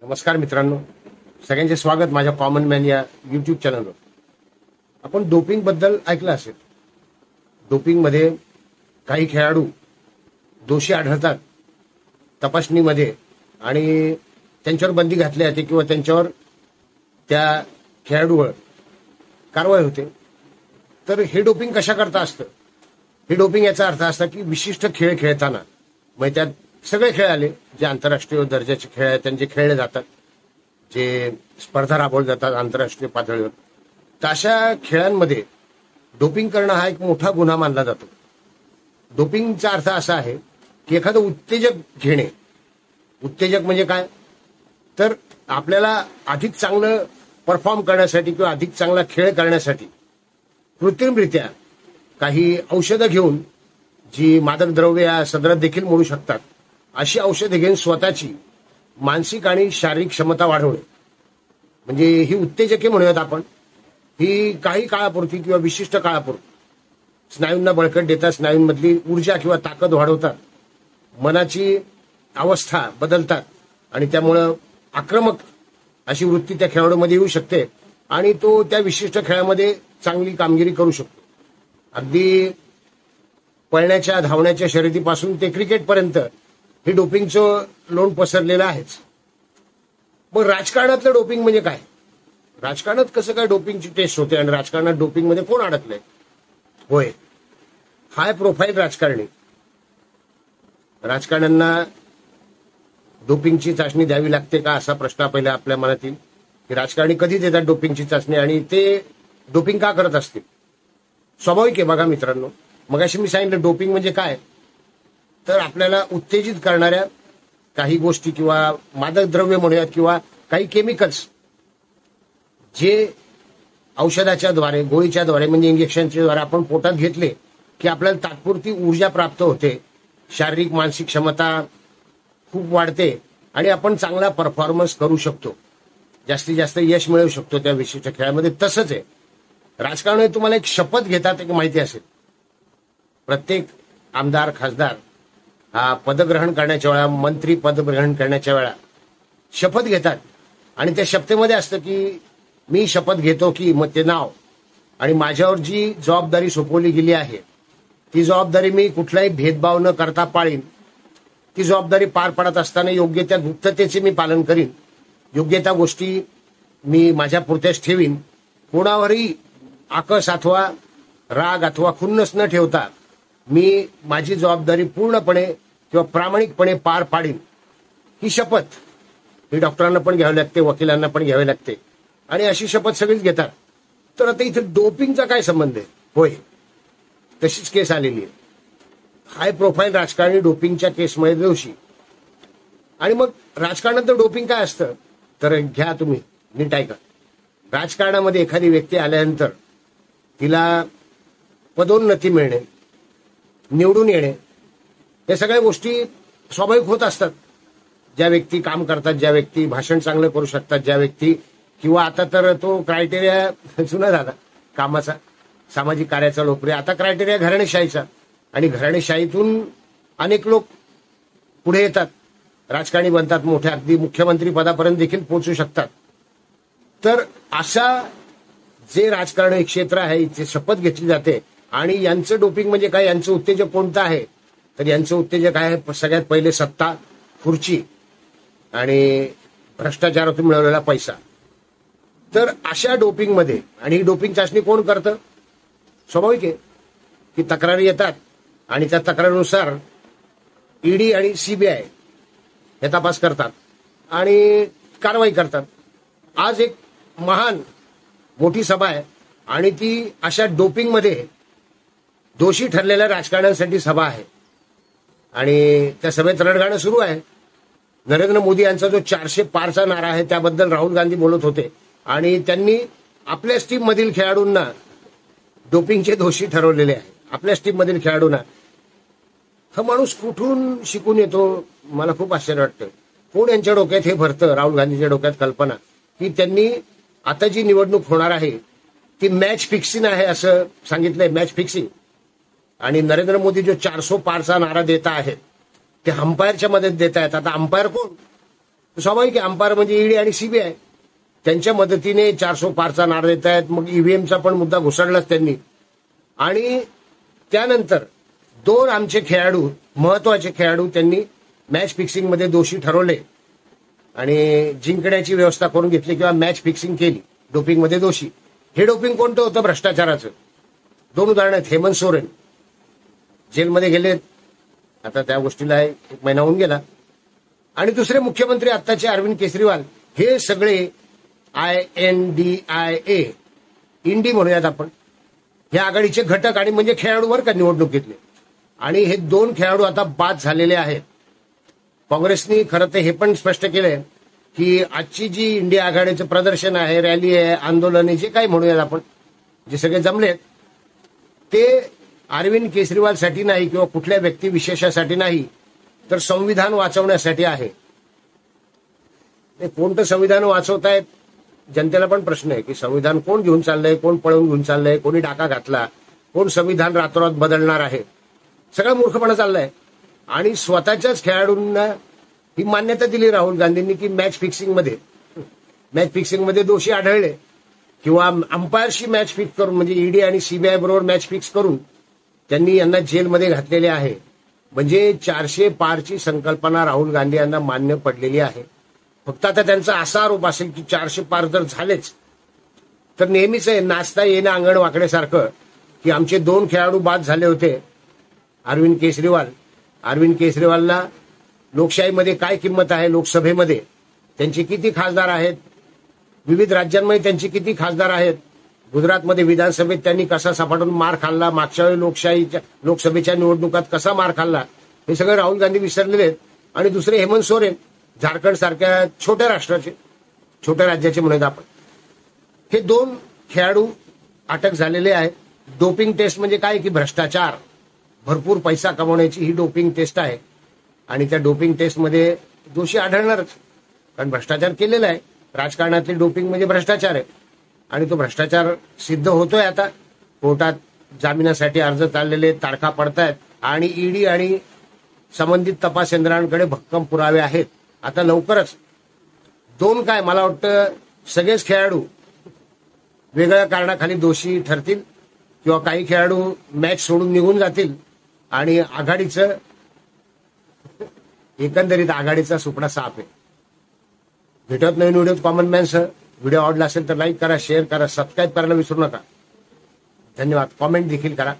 नमस्कार मित्रांनो, सगळ्यांचे स्वागत माझ्या कॉमन मॅन या यूट्यूब चॅनलवर. आपण डोपिंग बद्दल ऐकलं असेल. डोपिंगमध्ये काही खेळाडू दोषी आढळतात तपासणीमध्ये आणि त्यांच्यावर बंदी घातली जाते किंवा त्यांच्यावर त्या खेळाडूवर कारवाई होते. तर हे डोपिंग कशाकरता असतं? हे डोपिंग याचा अर्थ असा की विशिष्ट खेळ खेळताना, म्हणजे त्यात सगळे खेळ आले जे आंतरराष्ट्रीय दर्जाचे खेळ आहेत त्यांचे खेळले जातात, जे स्पर्धा राबवल्या जातात आंतरराष्ट्रीय पातळीवर, तर अशा खेळांमध्ये डोपिंग करणं हा एक मोठा गुन्हा मानला जातो. डोपिंगचा अर्थ असा आहे की एखादं उत्तेजक घेणे. उत्तेजक म्हणजे काय? तर आपल्याला अधिक चांगलं परफॉर्म करण्यासाठी किंवा अधिक चांगला खेळ करण्यासाठी कृत्रिमरित्या काही औषधं घेऊन, जी मादक द्रव्य या सदरात देखील मोडू शकतात, अशी औषधे घेऊन स्वतःची मानसिक आणि शारीरिक क्षमता वाढवणे, म्हणजे ही उत्तेजके म्हणूयात आपण. ही काही काळापुरती किंवा विशिष्ट काळापुरती स्नायूंना बळकट देतात, स्नायूंमधली ऊर्जा किंवा ताकद वाढवतात, मनाची अवस्था बदलतात आणि त्यामुळं आक्रमक अशी वृत्ती त्या खेळाडूमध्ये येऊ शकते आणि तो त्या विशिष्ट खेळामध्ये चांगली कामगिरी करू शकतो. अगदी पळण्याच्या धावण्याच्या शर्यतीपासून ते क्रिकेटपर्यंत हे डोपिंगचं लोण पसरलेलं आहेच. मग राजकारणातलं डोपिंग म्हणजे काय? राजकारणात कसं काय डोपिंगची टेस्ट होते आणि राजकारणात डोपिंगमध्ये कोण अडकलंय? होय, हाय प्रोफाईल राजकारण्यांना डोपिंगची चाचणी द्यावी लागते का, असा प्रश्न पहिला आपल्या मनात येईल की राजकारणी कधी देतात डोपिंगची चाचणी आणि ते डोपिंग का करत असतील? स्वाभाविक आहे. बघा मित्रांनो, मगाशी मी सांगितलं डोपिंग म्हणजे काय, तर आपल्याला उत्तेजित करणाऱ्या काही गोष्टी किंवा मादक द्रव्य म्हणूयात किंवा काही केमिकल्स जे औषधाच्या द्वारे, गोळीच्या द्वारे म्हणजे इंजेक्शनच्या द्वारे आपण पोटात घेतले की आपल्याला तात्पुरती ऊर्जा प्राप्त होते, शारीरिक मानसिक क्षमता खूप वाढते आणि आपण चांगला परफॉर्मन्स करू शकतो, जास्तीत जास्त यश मिळवू शकतो त्या विशिष्ट खेळामध्ये. तसंच आहे राजकारणात. तुम्हाला एक शपथ घेतात, एक माहिती असेल. प्रत्येक आमदार खासदार हा पदग्रहण करण्याच्या वेळा, मंत्री पदग्रहण करण्याच्या वेळा शपथ घेतात आणि त्या शपथेमध्ये असतं की मी शपथ घेतो की मग ते नाव आणि माझ्यावर जी जबाबदारी सोपवली गेली आहे ती जबाबदारी मी कुठलाही भेदभाव न करता पाळीन. ती जबाबदारी पार पडत असताना योग्य त्या गुप्ततेचे मी पालन करीन, योग्य त्या गोष्टी मी माझ्या पुरत्याच ठेवीन, कोणावरही आकस अथवा राग अथवा खुन्नस न ठेवता मी माझी जबाबदारी पूर्णपणे किंवा प्रामाणिकपणे पार पाडीन. ही शपथ ही डॉक्टरांना पण घ्यावी लागते, वकिलांना पण घ्यावी लागते आणि अशी शपथ सगळीच घेतात. तर आता इथे डोपिंगचा काय संबंध आहे? होय, तशीच केस आलेली आहे. हाय प्रोफाईल राजकारणी डोपिंगच्या केसमध्ये दोषी. आणि मग राजकारणात डोपिंग काय असतं तर घ्या तुम्ही नीट ऐका. राजकारणामध्ये एखादी व्यक्ती आल्यानंतर तिला पदोन्नती मिळणे, निवडून येणे, या सगळ्या गोष्टी स्वाभाविक होत असतात. ज्या व्यक्ती काम करतात, ज्या व्यक्ती भाषण चांगलं करू शकतात, ज्या व्यक्ती किंवा आता तर तो क्रायटेरिया जुना झाला कामाचा, सामाजिक कार्याचा लोकप्रिय, आता क्रायटेरिया घराणेशाहीचा, आणि घराणेशाहीतून अनेक लोक पुढे येतात, राजकारणी बनतात, मोठ्या अगदी मुख्यमंत्री पदापर्यंत देखील पोहोचू शकतात. तर अशा जे राजकारण क्षेत्र आहे इथे शपथ घेतली जाते. आणि यांचं डोपिंग म्हणजे काय, यांचं उत्तेजक कोणतं आहे तर यांचं उत्तेजक आहे सगळ्यात पहिले सत्ता, खुर्ची आणि भ्रष्टाचारातून मिळवलेला पैसा. तर अशा डोपिंगमध्ये, आणि ही डोपिंग चाचणी कोण करतं? स्वाभाविक आहे की तक्रारी येतात आणि त्या तक्रारीनुसार ईडी आणि सीबीआय हे तपास करतात आणि कारवाई करतात. आज एक महान मोठी सभा आहे आणि ती अशा डोपिंगमध्ये दोषी ठरलेल्या राजकारण्यांसाठी सभा आहे आणि त्या सभेत रणगाणं सुरू आहे. नरेंद्र मोदी यांचा जो 400 पारचा नारा आहे त्याबद्दल राहुल गांधी बोलत होते आणि त्यांनी आपल्याच टीममधील खेळाडूंना डोपिंगचे दोषी ठरवलेले आहे. आपल्याच टीममधील खेळाडूंना. हा माणूस कुठून शिकून येतो मला खूप आश्चर्य वाटतं. कोण यांच्या डोक्यात हे भरतं, राहुल गांधीच्या डोक्यात कल्पना की त्यांनी आता जी निवडणूक होणार आहे ती मॅच फिक्सिंग आहे असं सांगितलंय, मॅच फिक्सिंग. आणि नरेंद्र मोदी जो 400 पारचा नारा देता आहेत ते अंपायरच्या मदत देत आहेत. आता अंपायर कोण? स्वाभाविक आहे, अंपायर म्हणजे ईडी आणि सीबीआय त्यांच्या मदतीने 400 पारचा नारा देत आहेत. मग ईव्हीएमचा पण मुद्दा घुसळलाच त्यांनी. आणि त्यानंतर 2 आमचे खेळाडू, महत्वाचे खेळाडू त्यांनी मॅच फिक्सिंगमध्ये दोषी ठरवले आणि जिंकण्याची व्यवस्था करून घेतली किंवा मॅच फिक्सिंग केली, डोपिंगमध्ये दोषी. हे डोपिंग कोणतं होतं? भ्रष्टाचाराचं. 2 उदाहरणं आहेत. हेमंत सोरेन जेलमध्ये गेलेत, आता त्या गोष्टीला 1 महिना होऊन गेला. आणि दुसरे मुख्यमंत्री आत्ताचे अरविंद केजरीवाल, हे सगळे INDIA, इंडी म्हणूयात आपण, हे आघाडीचे घटक आणि म्हणजे खेळाडू वर का निवडणुकीतले. आणि हे 2 खेळाडू आता बाद झालेले आहेत. काँग्रेसनी खरं तर हे पण स्पष्ट केलंय की आजची जी इंडिया आघाडीचं प्रदर्शन आहे, रॅली आहे, आंदोलन आहे, जे काही म्हणूयात आपण, जे सगळे जमलेत, ते अरविंद केजरीवालसाठी नाही किंवा कुठल्या व्यक्तिविशेषासाठी नाही, तर संविधान वाचवण्यासाठी आहे. कोणतं संविधान वाचवतायत जनतेला पण प्रश्न आहे की संविधान कोण घेऊन चाललंय, कोण पळवून घेऊन चाललंय, कोणी डाका घातला, कोण संविधान रातोरात बदलणार आहे. सगळा मूर्खपणा चाललाय. आणि स्वतःच्याच खेळाडूंना ही मान्यता दिली राहुल गांधींनी की मॅच फिक्सिंगमध्ये दोषी आढळले किंवा अंपायरशी मॅच फिक्स करून, म्हणजे ईडी आणि सीबीआय बरोबर मॅच फिक्स करून त्यांनी यांना जेलमध्ये घातलेले आहे. म्हणजे 400 पारची संकल्पना राहुल गांधी यांना मान्य पडलेली आहे. फक्त आता त्यांचा असा आरोप असेल की 400 पार जर झालेच तर नेहमीच आहे नाचता येणं अंगण वाकड्यासारखं की आमचे 2 खेळाडू बाद झाले होते. अरविंद केजरीवालला लोकशाहीमध्ये काय किंमत आहे, लोकसभेमध्ये त्यांचे किती खासदार आहेत, विविध राज्यांमध्ये त्यांचे किती खासदार आहेत, गुजरातमध्ये विधानसभेत त्यांनी कसा सपाटून मार खाल्ला, मागच्या वेळी लोकसभेच्या निवडणुकात कसा मार खाल्ला, हे सगळे राहुल गांधी विसरलेले आहेत. आणि दुसरे हेमंत सोरेन, झारखंड सारख्या छोट्या राज्याचे म्हणूयात आपण, हे 2 खेळाडू अटक झालेले आहेत. डोपिंग टेस्ट म्हणजे काय की भ्रष्टाचार, भरपूर पैसा कमवण्याची ही डोपिंग टेस्ट आहे. आणि त्या डोपिंग टेस्टमध्ये दोषी आढळणारच, कारण भ्रष्टाचार केलेला आहे. राजकारणातली डोपिंग म्हणजे भ्रष्टाचार आहे. आणि तो भ्रष्टाचार सिद्ध होतोय. आता कोर्टात जामिनासाठी अर्ज चाललेले, तारखा पडतायत आणि ईडी आणि संबंधित तपास यंत्रणांकडे भक्कम पुरावे आहेत. आता लवकरच 2 काय, मला वाटतं सगळेच खेळाडू वेगळ्या कारणाखाली दोषी ठरतील किंवा काही खेळाडू मॅच सोडून निघून जातील आणि एकंदरीत आघाडीचा सुपडा साफ आहे. भेटत नवीन व्हिडिओत कॉमन मॅनसह. व्हिडिओ आवडला असेल तर लाईक करा, शेअर करा, सबस्क्राईब करायला विसरू नका. धन्यवाद. कॉमेंट देखील करा.